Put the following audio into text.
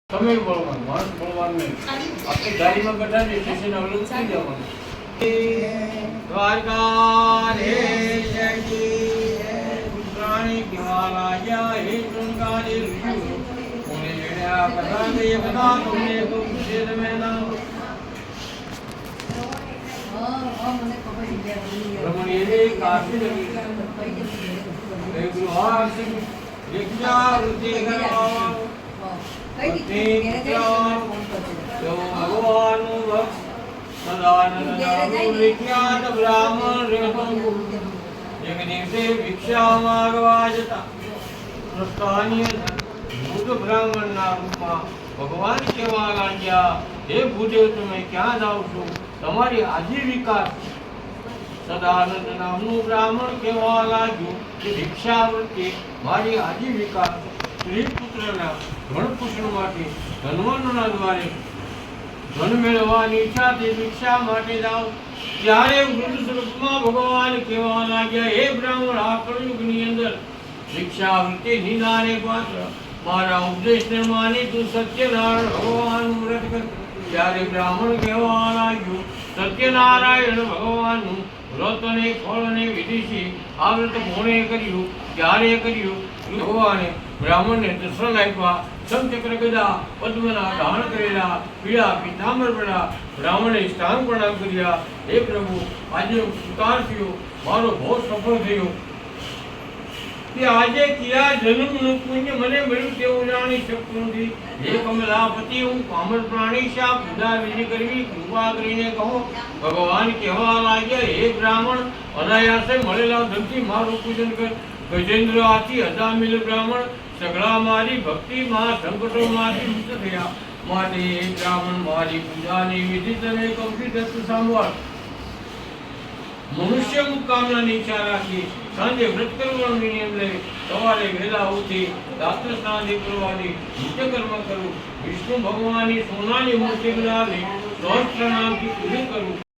તમે બોલવાનું, માણસ બોલવાનું નહીં. આપણે ગાડીમાં બેઠા ને સ્ટેશન અવલંબ થઈ જવાનું. દ્વારકાધીશ કી જય. પુત્રાણી કેવા લાગ્યા હે શૃંગારી ઋષિ. કોને જડ્યા કથા દે બધા તમને તો પૂછે તમે ના. રમણીએ કાશી નગરી એક ગૃહાસી વિદ્યા વૃત્તિ કરવા ભગવાન વિખ્યાત બ્રાહ્મણ એક દિવસે ભિક્ષા માંગવા જતા રસ્તાની બુદ્ધ બ્રાહ્મણના રૂપમાં ભગવાન કહેવા લાગ્યા, હે ભૂદેવ, તમે ક્યાં જાઓ છો? તમારી આજીવિકા. સદાનંદ નામનું બ્રાહ્મણ કહેવા લાગ્યું કે ભિક્ષાવૃત્તિ મારી આજીવિકા. સ્ત્રીપુત્રના ધનપુષ્ણ માટે ધનવાનના દ્વારે ધન મેળવવાની ઈચ્છાથી ભિક્ષા માટે જાઓ. ત્યારે વૃદ્ધ સ્વરૂપમાં ભગવાન કહેવા લાગ્યા, હે બ્રાહ્મણ, આ કળયુગની અંદર ભિક્ષાવૃત્તિ નિંદાને પાત્ર. મારા ઉપદેશને માની તું સત્યનારાયણ ભગવાનનું વ્રત કર. ત્યારે બ્રાહ્મણ કહેવા લાગ્યું, સત્યનારાયણ ભગવાનનું વ્રત અને ફળ અને વિધિ છે. આ વ્રત કોણે કર્યું, ક્યારે કર્યું? ભગવાને બ્રાહ્મણને દર્શન આપ્યા. શંખચક્ર ગદા પદ્મના ધારણ કરેલા પીળા પીતાંબર પડા બ્રાહ્મણે સ્નાન પ્રણામ કર્યા. હે પ્રભુ, આજે સ્વીકાર થયો, મારો બહુ સફળ થયો કે આજે કયા જન્મનું પુણ્ય મને મળ્યું તેવું જાણી શકતું નથી. હે કમલાપતિ, હું પામર પ્રાણી છે, આ પૂજા વિધિ કરવી કૃપા કરીને કહો. ભગવાન કહેવા લાગ્યા, હે બ્રાહ્મણ, અનાયાસે મળેલા ધનથી મારું પૂજન કર. ગજેન્દ્ર આથી અજામિલ બ્રાહ્મણ સગળા મારી ભક્તિમાં સંકટોમાંથી મુક્ત થયા. માટે હે બ્રાહ્મણ, મારી પૂજાની વિધિ તને કમથી દત્ત સાંભળ. મનુષ્ય મુકામનાની ઈચ્છા રાખી સાંજે વ્રત કરવાનો નિયમ લે. સવારે વહેલા ઉઠી રાત્ર સ્નાન કરવાની નિત્યકર્મ કરવું. વિષ્ણુ ભગવાનની સોનાની મૂર્તિ બનાવી સહસ્ત્ર નામથી પૂજન કરવું.